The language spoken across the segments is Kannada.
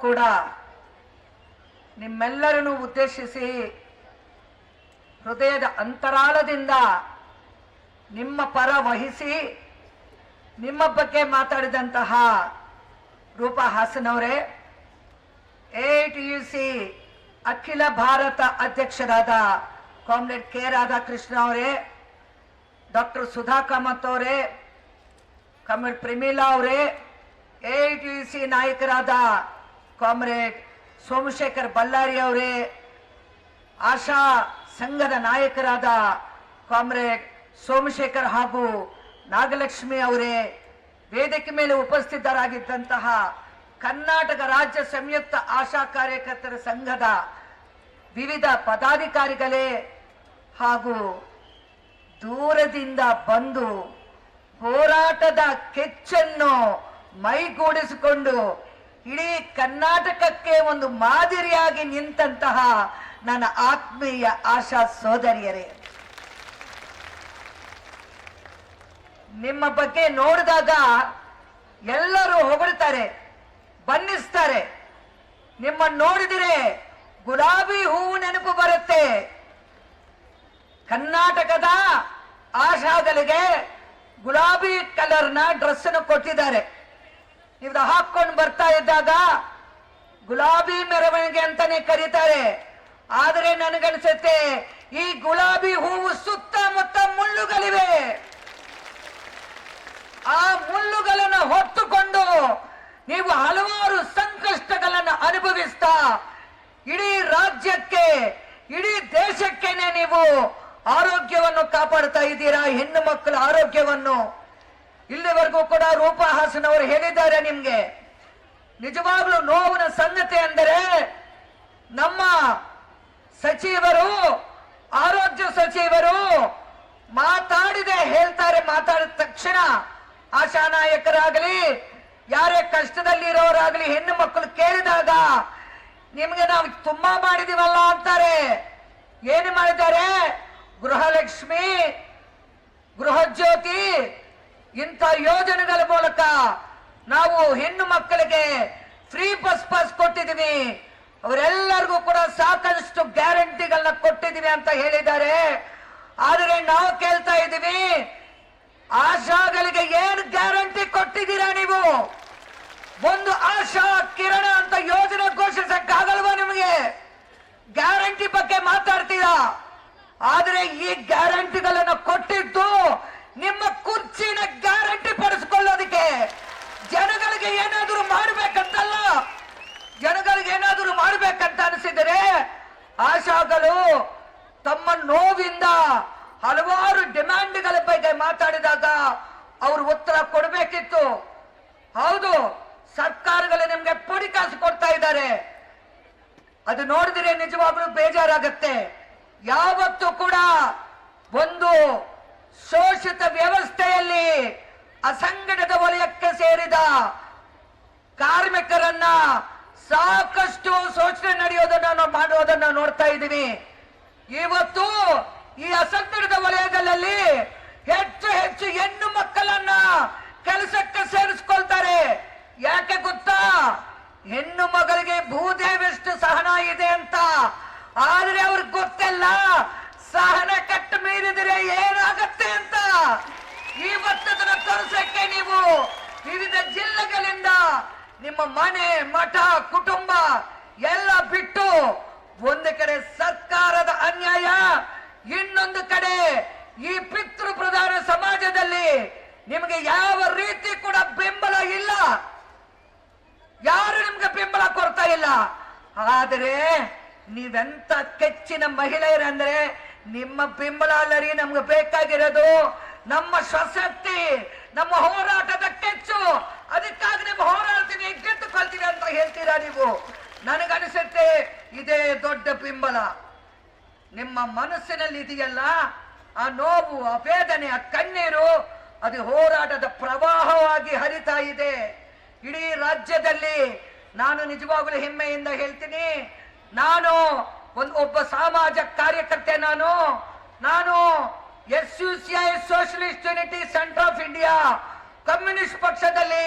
ಕೂಡ ನಿಮ್ಮೆಲ್ಲರನ್ನು ಉದ್ದೇಶಿಸಿ ಹೃದಯದ ಅಂತರಾಳದಿಂದ ನಿಮ್ಮ ಪರ ವಹಿಸಿ ನಿಮ್ಮ ಬಗ್ಗೆ ಮಾತಾಡಿದಂತಹ ರೂಪಾ ಹಾಸನವರೇ, AITUC ಅಖಿಲ ಭಾರತ ಅಧ್ಯಕ್ಷರಾದ ಕಾಮ್ರೇಡ್ ಕೆ ರಾಧಾಕೃಷ್ಣ ಅವರೇ, ಡಾಕ್ಟರ್ ಸುಧಾ ಕಾಮತ್ ಅವರೇ, ಕಾಮ್ರೇಡ್ ಪ್ರೇಮಿಲಾ ಅವರೇ, AITUC ನಾಯಕರಾದ ಕಾಮ್ರೇಡ್ ಸೋಮಶೇಖರ್ ಬಳ್ಳಾರಿ ಅವರೇ, ಆಶಾ ಸಂಘದ ನಾಯಕರಾದ ಕಾಮ್ರೇಡ್ ಸೋಮಶೇಖರ್ ಹಾಗೂ ನಾಗಲಕ್ಷ್ಮಿ ಅವರೇ, ವೇದಿಕೆ ಮೇಲೆ ಉಪಸ್ಥಿತರಾಗಿದ್ದಂತಹ ಕರ್ನಾಟಕ ರಾಜ್ಯ ಸಂಯುಕ್ತ ಆಶಾ ಕಾರ್ಯಕರ್ತರ ಸಂಘದ ವಿವಿಧ ಪದಾಧಿಕಾರಿಗಳೇ ಹಾಗೂ ದೂರದಿಂದ ಬಂದು ಹೋರಾಟದ ಕೆಚ್ಚನ್ನು ಮೈಗೂಡಿಸಿಕೊಂಡು ಇಡೀ ಕರ್ನಾಟಕಕ್ಕೆ ಒಂದು ಮಾದರಿಯಾಗಿ ನಿಂತಹ ನನ್ನ ಆತ್ಮೀಯ ಆಶಾ ಸೋದರಿಯರೇ, ನಿಮ್ಮ ಬಗ್ಗೆ ನೋಡಿದಾಗ ಎಲ್ಲರೂ ಹೊಗಳ್ತಾರೆ, ಬಣ್ಣಿಸ್ತಾರೆ. ನಿಮ್ಮ ನೋಡಿದರೆ ಗುಲಾಬಿ ಹೂವು ನೆನಪು ಬರುತ್ತೆ. ಕರ್ನಾಟಕದ ಆಶಾಗಳಿಗೆ ಗುಲಾಬಿ ಕಲರ್ನ ಡ್ರೆಸ್ ಅನ್ನು ಕೊಟ್ಟಿದ್ದಾರೆ. ನೀವು ಹಾಕೊಂಡು ಬರ್ತಾ ಇದ್ದಾಗ ಗುಲಾಬಿ ಮೆರವಣಿಗೆ ಅಂತಾನೆ ಕರೀತಾರೆ. ಆದರೆ ನನಗನ್ಸುತ್ತೆ ಈ ಗುಲಾಬಿ ಹೂವು ಸುತ್ತಮುತ್ತ ಮುಳ್ಳುಗಳಿವೆ. ಆ ಮುಳ್ಳುಗಳನ್ನು ಹೊತ್ತುಕೊಂಡು ನೀವು ಹಲವಾರು ಸಂಕಷ್ಟಗಳನ್ನು ಅನುಭವಿಸ್ತಾ ಇಡೀ ರಾಜ್ಯಕ್ಕೆ, ಇಡೀ ದೇಶಕ್ಕೇನೆ ನೀವು ಆರೋಗ್ಯವನ್ನು ಕಾಪಾಡ್ತಾ ಇದ್ದೀರಾ, ಹೆಣ್ಣು ಮಕ್ಕಳ ಆರೋಗ್ಯವನ್ನು. ಇಲ್ಲಿವರೆಗೂ ಕೂಡ ರೂಪಾ ಹಾಸನ್ ಅವರು ಹೇಳಿದ್ದಾರೆ. ನಿಮ್ಗೆ ನಿಜವಾಗ್ಲೂ ನೋವಿನ ಸಂಗತಿ ಅಂದರೆ ನಮ್ಮ ಸಚಿವರು, ಆರೋಗ್ಯ ಸಚಿವರು ಮಾತಾಡಿದೆ ಹೇಳ್ತಾರೆ, ಮಾತಾಡಿದ ತಕ್ಷಣ ಆಶಾ ನಾಯಕರಾಗಲಿ ಯಾರೇ ಕಷ್ಟದಲ್ಲಿ ಇರೋರಾಗಲಿ ಹೆಣ್ಣು ಮಕ್ಕಳು ಕೇಳಿದಾಗ ನಿಮ್ಗೆ ನಾವು ತುಂಬಾ ಮಾಡಿದೀವಲ್ಲ ಅಂತಾರೆ. ಏನು ಮಾಡಿದ್ದಾರೆ? ಗೃಹಲಕ್ಷ್ಮಿ, ಗೃಹಜ್ಯೋತಿ ಇಂಥ ಯೋಜನೆಗಳ ಮೂಲಕ ನಾವು ಹೆಣ್ಣು ಮಕ್ಕಳಿಗೆ ಫ್ರೀ ಬಸ್ ಪಾಸ್ ಕೊಟ್ಟಿದ್ದೀವಿ, ಅವರೆಲ್ಲರಿಗೂ ಕೂಡ ಸಾಕಷ್ಟು ಗ್ಯಾರಂಟಿಗಳನ್ನ ಕೊಟ್ಟಿದ್ದೀವಿ ಅಂತ ಹೇಳಿದ್ದಾರೆ. ಆದರೆ ನಾವು ಕೇಳ್ತಾ ಇದ್ದೀವಿ, ಆಶಾಗಳಿಗೆ ಏನು ಗ್ಯಾರಂಟಿ ಕೊಟ್ಟಿದ್ದೀರಾ ನೀವು? ಒಂದು ಆಶಾ ಕಿರಣ ಅಂತ ಯೋಜನೆ ಘೋಷಿಸಕ್ಕಾಗಲ್ವಾ ನಿಮಗೆ? ಗ್ಯಾರಂಟಿ ಬಗ್ಗೆ ಮಾತಾಡ್ತೀರಾ, ಆದರೆ ಈ ಗ್ಯಾರಂಟಿಗಳನ್ನು ಕೊಟ್ಟಿದ್ದು ನಿಮ್ಮ ಕುರ್ಚಿನ ಗ್ಯಾರಂಟಿ ಪಡಿಸ್ಕೊಳ್ಳೋದಕ್ಕೆ. ಜನಗಳಿಗೆ ಏನಾದರೂ ಮಾಡಬೇಕಂತಲ್ಲ, ಜನಗಳಿಗೆ ಏನಾದರೂ ಮಾಡಬೇಕಂತ ಅನಿಸಿದರೆ ಆಶಾಗಳು ತಮ್ಮ ನೋವಿಂದ ಹಲವಾರು ಡಿಮ್ಯಾಂಡ್ಗಳ ಬಗ್ಗೆ ಮಾತಾಡಿದಾಗ ಅವರು ಉತ್ತರ ಕೊಡಬೇಕಿತ್ತು. ಹೌದು, ಸರ್ಕಾರಗಳು ನಿಮ್ಗೆ ಪುಡಿ ಕಾಸು ಕೊಡ್ತಾ ಇದ್ದಾರೆ. ಅದು ನೋಡಿದ್ರೆ ನಿಜವಾಗ್ಲೂ ಬೇಜಾರಾಗತ್ತೆ. ಯಾವತ್ತೂ ಕೂಡ ಒಂದು ಶೋಷಿತ ವ್ಯವಸ್ಥೆಯಲ್ಲಿ ಅಸಂಘಟಿತ ವಲಯಕ್ಕೆ ಸೇರಿದ ಕಾರ್ಮಿಕರನ್ನ ಸಾಕಷ್ಟು ಶೋಷಣೆ ನಡೆಯೋದನ್ನ ಮಾಡೋದನ್ನ ನೋಡ್ತಾ ಇದ್ದೀವಿ. ಇವತ್ತು ಈ ಅಸಂಘಟಿತ ವಲಯಗಳಲ್ಲಿ ಹೆಚ್ಚು ಹೆಚ್ಚು ಹೆಣ್ಣು ಮಕ್ಕಳನ್ನ ಕೆಲಸಕ್ಕೆ ಸೇರಿಸ್ಕೊಳ್ತಾರೆ. ಯಾಕೆ ಗೊತ್ತಾ? ಹೆಣ್ಣು ಮಗಳಿಗೆ ಭೂದೇವಿಷ್ಟು ಸಹನ ಇದೆ ಅಂತ. ಆದ್ರೆ ಅವ್ರಿಗೆ ಗೊತ್ತಿಲ್ಲ ಸಹನ ಕಟ್ಟ ಮೀರಿದರೆ ಏನಾಗತ್ತೆ ಅಂತ. ಇವತ್ತದನ್ನ ತೋರಿಸಕ್ಕೆ ನೀವು ವಿವಿಧ ಜಿಲ್ಲೆಗಳಿಂದ ನಿಮ್ಮ ಮನೆ, ಮಠ, ಕುಟುಂಬ ಎಲ್ಲ ಬಿಟ್ಟು ಒಂದು ಕಡೆ ಸರ್ಕಾರದ ಅನ್ಯಾಯ, ಇನ್ನೊಂದು ಕಡೆ ಈ ಪಿತೃ ಪ್ರಧಾನ ಸಮಾಜದಲ್ಲಿ ನಿಮಗೆ ಯಾವ ರೀತಿ ಕೂಡ ಬೆಂಬಲ ಇಲ್ಲ, ಯಾರು ನಿಮ್ಗೆ ಬೆಂಬಲ ಕೊಡ್ತಾ ಇಲ್ಲ. ಆದರೆ ನೀವೆಂತ ಕೆಚ್ಚಿನ ಮಹಿಳೆಯರಂದ್ರೆ ನಿಮ್ಮ ಬೆಂಬಲ ಅಲ್ಲರಿ ನಮ್ಗೆ ಬೇಕಾಗಿರೋದು. ನಮ್ಮ ಸ್ವಶಕ್ತಿ, ನಮ್ಮ ಹೋರಾಟದ ಕೆಚ್ಚು, ಅದಕ್ಕಾಗಿ ನೀವು ಹೋರಾಡ್ತೀವಿ, ಗೆದ್ದುಕೊಳ್ತೀವಿ ಅಂತ ಹೇಳ್ತೀರಾ ನೀವು. ನನಗನಿಸುತ್ತೆ ಇದೇ ದೊಡ್ಡ ಬೆಂಬಲ. ನಿಮ್ಮ ಮನಸ್ಸಿನಲ್ಲಿ ಇದೆಯಲ್ಲ ಆ ನೋವು, ಆ ವೇದನೆ, ಆ ಕಣ್ಣೀರು, ಅದು ಹೋರಾಟದ ಪ್ರವಾಹವಾಗಿ ಹರಿತಾ ಇದೆ ಇಡೀ ರಾಜ್ಯದಲ್ಲಿ. ನಾನು ನಿಜವಾಗಲೂ ಹೆಮ್ಮೆಯಿಂದ ಹೇಳ್ತೀನಿ, ನಾನು ಒಬ್ಬ ಸಮಾಜ ಕಾರ್ಯಕರ್ತೆ. ನಾನು SUCI socialist unity centre of India communist ಪಕ್ಷದಲ್ಲಿ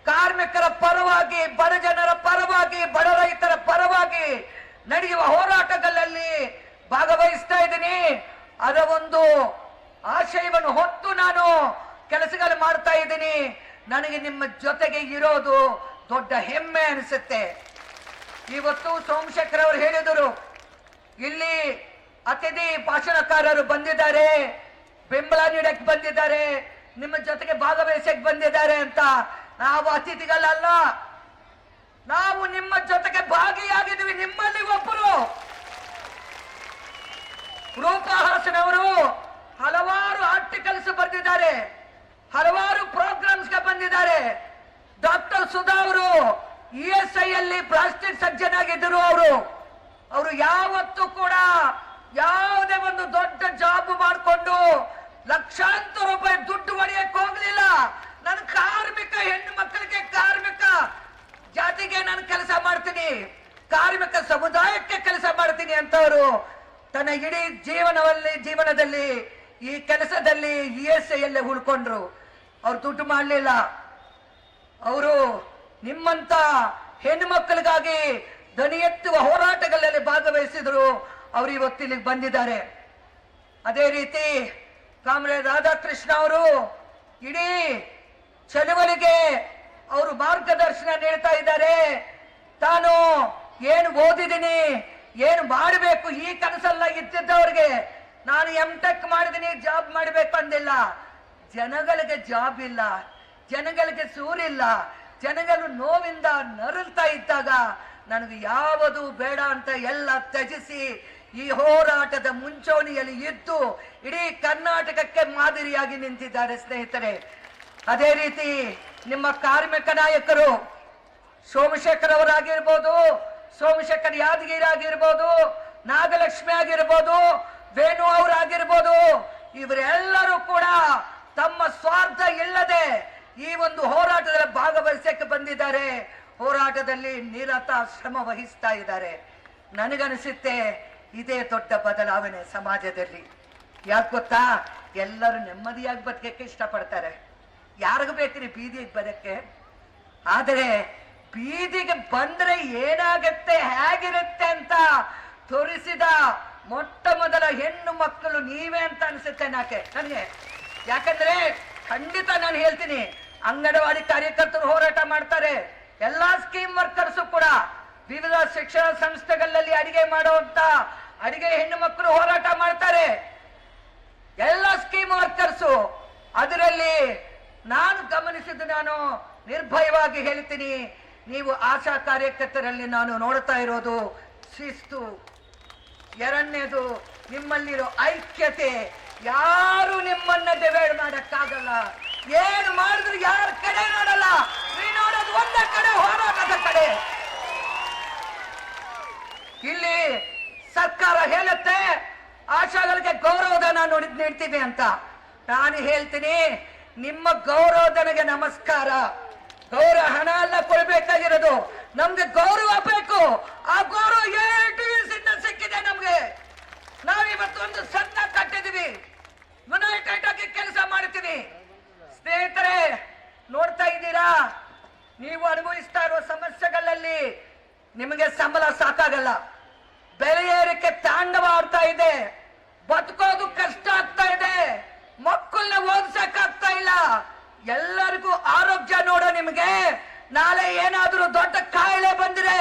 ಕಾರ್ಮಿಕರ ಪರವಾಗಿ, ಬಡ ಜನರ ಪರವಾಗಿ, ನನಗೆ ನಿಮ್ಮ ಜೊತೆಗೆ ಇರೋದು ದೊಡ್ಡ ಹೆಮ್ಮೆ ಅನಿಸುತ್ತೆ. ಇವತ್ತು ಸೋಮಶೇಖರ್ ಅವರು ಹೇಳಿದರು, ಇಲ್ಲಿ ಅತಿಥಿ ಭಾಷಣಕಾರರು ಬಂದಿದ್ದಾರೆ, ಬೆಂಬಲ ನೀಡಕ್ಕೆ ಬಂದಿದ್ದಾರೆ, ನಿಮ್ಮ ಜೊತೆಗೆ ಭಾಗವಹಿಸಕ್ಕೆ ಬಂದಿದ್ದಾರೆ ಅಂತ. ನಾವು ಅತಿಥಿಗಳಲ್ಲ, ನಾವು ನಿಮ್ಮ ಜೊತೆಗೆ ಭಾಗಿಯಾಗಿದ್ದೀವಿ. ನಿಮ್ಮಲ್ಲಿ ಒಬ್ಬರು ರೂಪಹಾಸನವರು ಹಲವಾರು ಆರ್ಟಿಕಲ್ಸ್ ಬರೆದಿದ್ದಾರೆ, ಹಲವಾರು ಪ್ರೋಗ್ರಾಮ್ಸ್ಗೆ ಬಂದಿದ್ದಾರೆ. ಡಾಕ್ಟರ್ ಸುಧಾ ಅವರು ESI ಅಲ್ಲಿ ಪ್ಲಾಸ್ಟಿಕ್ ಸರ್ಜನ್ ಆಗಿದ್ದರು. ಅವರು ಯಾವತ್ತೂ ಕೂಡ ಯಾವುದೇ ಒಂದು ದೊಡ್ಡ ಜಾಬ್ ಮಾಡಿಕೊಂಡು ಲಕ್ಷಾಂತರ ರೂಪಾಯಿ ದುಡ್ಡು ಹೊಡೆಯಕ್ಕೆ ಹೋಗ್ಲಿಲ್ಲ. ನನ್ನ ಕಾರ್ಮಿಕ ಹೆಣ್ಣು ಮಕ್ಕಳಿಗೆ, ಕಾರ್ಮಿಕ ಜಾತಿಗೆ ನಾನು ಕೆಲಸ ಮಾಡ್ತೀನಿ, ಕಾರ್ಮಿಕ ಸಮುದಾಯಕ್ಕೆ ಕೆಲಸ ಮಾಡ್ತೀನಿ ಅಂತವರು ತನ್ನ ಇಡೀ ಜೀವನದಲ್ಲಿ ಈ ಕೆಲಸದಲ್ಲಿ ESI ಅಲ್ಲೇ ಉಳ್ಕೊಂಡ್ರು. ಅವ್ರು ದುಡ್ಡು ಮಾಡಲಿಲ್ಲ. ಅವರು ನಿಮ್ಮಂತ ಹೆಣ್ಣು ಮಕ್ಕಳಿಗಾಗಿ ಧ್ವನಿ ಎತ್ತುವ ಹೋರಾಟಗಳಲ್ಲಿ ಭಾಗವಹಿಸಿದ್ರು. ಅವರು ಇವತ್ತಿಲ್ಲಿಗೆ ಬಂದಿದ್ದಾರೆ. ಅದೇ ರೀತಿ ಕಾಮ್ರೇಡ್ ರಾಧಾಕೃಷ್ಣ ಅವರು ಇಡೀ ಚಳವಳಿಗೆ ಅವರು ಮಾರ್ಗದರ್ಶನ ನೀಡ್ತಾ ಇದ್ದಾರೆ. ತಾನು ಏನು ಓದಿದ್ದೀನಿ, ಏನು ಮಾಡಬೇಕು ಈ ಕನಸಲ್ಲ ಇದ್ದಿದ್ದವ್ರಿಗೆ. ನಾನು MTech ಮಾಡಿದ್ದೀನಿ, ಜಾಬ್ ಮಾಡಬೇಕು ಅಂದಿಲ್ಲ. ಜನಗಳಿಗೆ ಜಾಬ್ ಇಲ್ಲ, ಜನಗಳಿಗೆ ಸೂರಿಲ್ಲ, ಜನಗಳು ನೋವಿಂದ ನರಳ್ತಾ ಇದ್ದಾಗ ನನಗೆ ಯಾವುದು ಬೇಡ ಅಂತ ಎಲ್ಲ ತ್ಯಜಿಸಿ ಈ ಹೋರಾಟದ ಮುಂಚೂಣಿಯಲ್ಲಿ ಇದ್ದು ಇಡೀ ಕರ್ನಾಟಕಕ್ಕೆ ಮಾದರಿಯಾಗಿ ನಿಂತಿದ್ದಾರೆ ಸ್ನೇಹಿತರೆ. ಅದೇ ರೀತಿ ನಿಮ್ಮ ಕಾರ್ಮಿಕ ನಾಯಕರು ಸೋಮಶೇಖರ್ ಅವರಾಗಿರ್ಬೋದು, ಸೋಮಶೇಖರ್ ಯಾದಗಿರಿ ಆಗಿರ್ಬೋದು, ನಾಗಲಕ್ಷ್ಮಿ ಆಗಿರ್ಬೋದು, ವೇಣು ಅವರಾಗಿರ್ಬೋದು, ಇವರೆಲ್ಲರೂ ಕೂಡ ತಮ್ಮ ಸ್ವಾರ್ಥ ಇಲ್ಲದೆ ಈ ಒಂದು ಹೋರಾಟದಲ್ಲಿ ಭಾಗವಹಿಸಕ್ಕೆ ಬಂದಿದ್ದಾರೆ. ಹೋರಾಟದಲ್ಲಿ ನಿರತ ಶ್ರಮ ವಹಿಸ್ತಾ ಇದ್ದಾರೆ. ನನಗನಿಸುತ್ತೆ ಇದೇ ದೊಡ್ಡ ಬದಲಾವಣೆ ಸಮಾಜದಲ್ಲಿ. ಯಾಕೆ ಗೊತ್ತಾ, ಎಲ್ಲರೂ ನೆಮ್ಮದಿಯಾಗಿ ಬದುಕಕ್ಕೆ ಇಷ್ಟಪಡ್ತಾರೆ. ಯಾರಿಗೂ ಬೇಕ್ರಿ ಬೀದಿಗೆ ಬರಕ್ಕೆ? ಆದರೆ ಬೀದಿಗೆ ಬಂದ್ರೆ ಏನಾಗತ್ತೆ, ಹೇಗಿರುತ್ತೆ ಅಂತ ತೋರಿಸಿದ ಮೊಟ್ಟ ಮೊದಲ ಹೆಣ್ಣು ಮಕ್ಕಳು ನೀವೇ ಅಂತ ಅನ್ಸುತ್ತೆ ನನಗೆ. ಯಾಕಂದ್ರೆ ಖಂಡಿತ ನಾನು ಹೇಳ್ತೀನಿ, ಅಂಗನವಾಡಿ ಕಾರ್ಯಕರ್ತರು ಹೋರಾಟ ಮಾಡ್ತಾರೆ, ಎಲ್ಲಾ ಸ್ಕೀಮ್ ವರ್ಕರ್ಸು ಕೂಡ ವಿವಿಧ ಶಿಕ್ಷಣ ಸಂಸ್ಥೆಗಳಲ್ಲಿ ಅಡಿಗೆ ಮಾಡುವಂತ ಅಡಿಗೆ ಹೆಣ್ಣು ಮಕ್ಕಳು ಹೋರಾಟ ಮಾಡ್ತಾರೆ, ಎಲ್ಲ ಸ್ಕೀಮ್ ವರ್ಕರ್ಸು. ಅದರಲ್ಲಿ ನಾನು ಗಮನಿಸಿದ್ದು, ನಾನು ನಿರ್ಭಯವಾಗಿ ಹೇಳ್ತೀನಿ, ನೀವು ಆಶಾ ಕಾರ್ಯಕರ್ತರಲ್ಲಿ ನಾನು ನೋಡ್ತಾ ಇರೋದು ಶಿಸ್ತು. ಎರಡನೇದು ನಿಮ್ಮಲ್ಲಿರೋ ಐಕ್ಯತೆ. ಯಾರು ನಿಮ್ಮನ್ನ ಡಿವೈಡ್ ಮಾಡಕ್ಕಾಗಲ್ಲ. ಏನು ಮಾಡಿದ್ರು ಯಾರ ಕಡೆ ನೋಡಲ್ಲ, ನೀ ನೋಡೋದು ಒಂದೇ ಕಡೆ, ಹೋರಾಟದ ಕಡೆ. ಇಲ್ಲಿ ಸರ್ಕಾರ ಹೇಳುತ್ತೆ ಆಶಾಗಳಿಗೆ ಗೌರವಧನ ನೀಡ್ತೀವಿ ಅಂತ. ನಾನು ಹೇಳ್ತೀನಿ, ನಿಮ್ಮ ಗೌರವಧನಗೆ ನಮಸ್ಕಾರ. ಗೌರವ ಹಣ ಎಲ್ಲ ಕೊಡ್ಬೇಕಾಗಿರೋದು, ನಮ್ಗೆ ಗೌರವ ಬೇಕು. ಆ ಗೌರವ AITUC ಸಿಕ್ಕಿದೆ ನಮ್ಗೆ. ನಾವಿವತ್ತು ಒಂದು ಸಂಘ ಕಟ್ಟಿದೀವಿ, ಯುನೈಟೆಡ್ ಆಗಿ ಕೆಲಸ ಮಾಡ್ತೀವಿ. ಸ್ನೇಹಿತರೆ, ನೋಡ್ತಾ ಇದ್ದೀರಾ, ನೀವು ಅನುಭವಿಸ್ತಾ ಇರುವ ಸಮಸ್ಯೆಗಳಲ್ಲಿ ನಿಮಗೆ ಸಂಬಳ ಸಾಕಾಗಲ್ಲ. ಬೆಲೆ ಏರಿಕೆ ತಾಂಡವ ಆಡ್ತಾ ಇದೆ, ಬದುಕೋದು ಕಷ್ಟ ಆಗ್ತಾ ಇದೆ, ಮಕ್ಕಳನ್ನ ಓದಿಸಕ್ಕಾಗ್ತಾ ಇಲ್ಲ. ಎಲ್ಲರಿಗೂ ಆರೋಗ್ಯ ನೋಡೋ ನಿಮಗೆ ನಾಳೆ ಏನಾದ್ರೂ ದೊಡ್ಡ ಕಾಯಿಲೆ ಬಂದ್ರೆ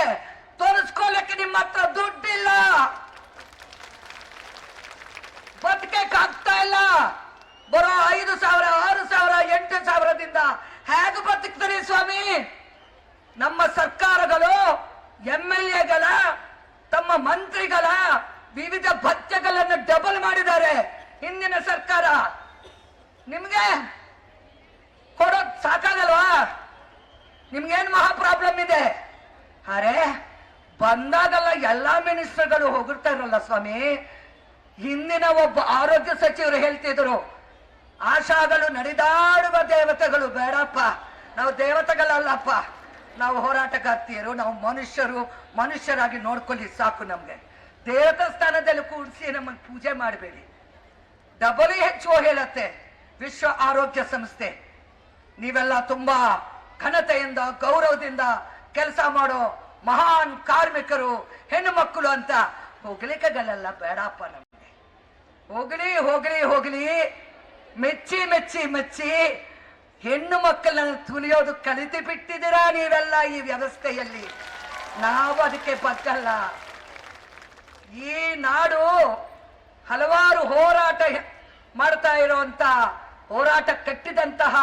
ತೋರಿಸ್ಕೊಳ್ಳಕ್ಕೆ ನಿಮ್ಮ ಹತ್ರ ದುಡ್ಡಿಲ್ಲ, ಬದುಕಕ್ಕೆ ಆಗ್ತಾ ಇಲ್ಲ. ಬರೋ 5,000, 6,000, 8,000ದಿಂದ ಹೇಗೆ ಬದುಕ್ತಾರೆ ಸ್ವಾಮಿ? ನಮ್ಮ ಸರ್ಕಾರಗಳು, MLAಗಳ, ತಮ್ಮ ಮಂತ್ರಿಗಳ ವಿವಿಧ ಭತ್ಯೆಗಳನ್ನು ಡಬಲ್ ಮಾಡಿದ್ದಾರೆ ಹಿಂದಿನ ಸರ್ಕಾರ. ನಿಮ್ಗೆ ಕೊಡೋದ್ ಸಾಕಾಗಲ್ವಾ? ನಿಮ್ಗೇನ್ ಮಹಾ ಪ್ರಾಬ್ಲಮ್ ಇದೆ? ಅರೆ ಬಂದಾಗಲ್ಲ ಎಲ್ಲಾ ಮಿನಿಸ್ಟರ್ಗಳು ಹೋಗಿರ್ತಾರಲ್ಲ ಸ್ವಾಮಿ. ಹಿಂದಿನ ಒಬ್ಬ ಆರೋಗ್ಯ ಸಚಿವರು ಹೇಳ್ತಿದ್ರು, ಆಶಾಗಳು ನಡೆದಾಡುವ ದೇವತೆಗಳು ಬೇಡಪ್ಪ, ನಾವು ದೇವತೆಗಳಲ್ಲಪ್ಪ, ನಾವು ಹೋರಾಟಗಾರ್ತಿಯರು, ನಾವು ಮನುಷ್ಯರಾಗಿ ನೋಡ್ಕೊಳ್ಳಿ ಸಾಕು. ನಮ್ಗೆ ದೇವತಾ ಸ್ಥಾನದಲ್ಲಿ ಕೂಡಿಸಿ ನಮಗೆ ಪೂಜೆ ಮಾಡಬೇಡಿ. WHO ಹೇಳತ್ತೆ, ವಿಶ್ವ ಆರೋಗ್ಯ ಸಂಸ್ಥೆ, ನೀವೆಲ್ಲ ತುಂಬಾ ಘನತೆಯಿಂದ ಗೌರವದಿಂದ ಕೆಲಸ ಮಾಡೋ ಮಹಾನ್ ಕಾರ್ಮಿಕರು, ಹೆಣ್ಣು ಮಕ್ಕಳು ಅಂತ ಹೋಗ್ಲಿಕ್ಕಾಗಲ್ಲ. ಬೇಡಪ್ಪ, ನಮ್ಗೆ ಹೋಗ್ಲಿ ಹೋಗ್ಲಿ ಹೋಗ್ಲಿ, ಮೆಚ್ಚಿ ಮೆಚ್ಚಿ ಮೆಚ್ಚಿ ಹೆಣ್ಣು ಮಕ್ಕಳನ್ನ ತುಳಿಯೋದು ಕಲಿತು ಬಿಟ್ಟಿದ್ದೀರಾ ನೀವೆಲ್ಲ ಈ ವ್ಯವಸ್ಥೆಯಲ್ಲಿ. ನಾವು ಅದಕ್ಕೆ ಬಗ್ಗಲ್ಲ. ಈ ನಾಡು ಹಲವಾರು ಹೋರಾಟ ಮಾಡ್ತಾ ಇರುವಂತ, ಹೋರಾಟ ಕಟ್ಟಿದಂತಹ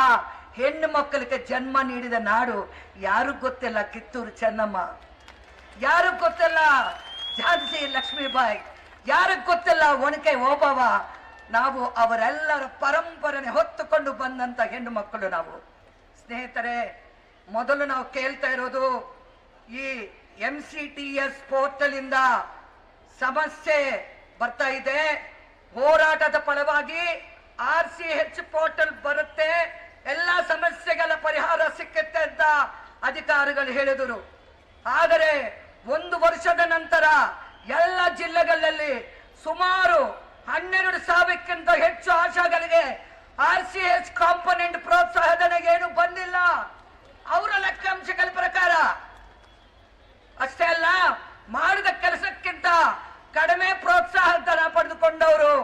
ಹೆಣ್ಣು ಮಕ್ಕಳಿಗೆ ಜನ್ಮ ನೀಡಿದ ನಾಡು. ಯಾರಿಗೂ ಗೊತ್ತಿಲ್ಲ ಕಿತ್ತೂರು ಚೆನ್ನಮ್ಮ, ಯಾರಿಗೂ ಗೊತ್ತಿಲ್ಲ ಝಾನ್ಸಿ ಲಕ್ಷ್ಮೀಬಾಯಿ, ಯಾರಿಗೂ ಗೊತ್ತಿಲ್ಲ ಒಣಕೆ ಓಬವ್ವ. ನಾವು ಅವರೆಲ್ಲರ ಪರಂಪರೆನೆ ಹೊತ್ತುಕೊಂಡು ಬಂದಂತ ಹೆಣ್ಣು ಮಕ್ಕಳು ನಾವು. ಸ್ನೇಹಿತರೆ, ಮೊದಲು ನಾವು ಕೇಳ್ತಾ ಇರೋದು, ಈ MCTS ಪೋರ್ಟಲ್ ಇಂದ ಸಮಸ್ಯೆ ಬರ್ತಾ ಇದೆ. ಹೋರಾಟದ ಫಲವಾಗಿ RCH ಪೋರ್ಟಲ್ ಬರುತ್ತೆ, ಎಲ್ಲ ಸಮಸ್ಯೆಗಳ ಪರಿಹಾರ ಸಿಕ್ಕುತ್ತೆ ಅಂತ ಅಧಿಕಾರಿಗಳು ಹೇಳಿದರು. ಆದರೆ 1 ವರ್ಷದ ನಂತರ ಎಲ್ಲ ಜಿಲ್ಲೆಗಳಲ್ಲಿ ಸುಮಾರು 12,000ಕ್ಕಿಂತ ಹೆಚ್ಚು ಆಶಾಗಳಿಗೆ RCH ಕಾಂಪೊನೆಂಟ್ ಪ್ರೋತ್ಸಾಹಧನ ಏನು ಬಂದಿಲ್ಲ ಅವರ ಲೆಕ್ಕಾಂಶಗಳ ಪ್ರಕಾರ. ಅಷ್ಟೇ ಅಲ್ಲ, ಮಾಡಿದ ಕೆಲಸಕ್ಕಿಂತ ಕಡಿಮೆ ಪ್ರೋತ್ಸಾಹ ಧನ ಪಡೆದುಕೊಂಡವರು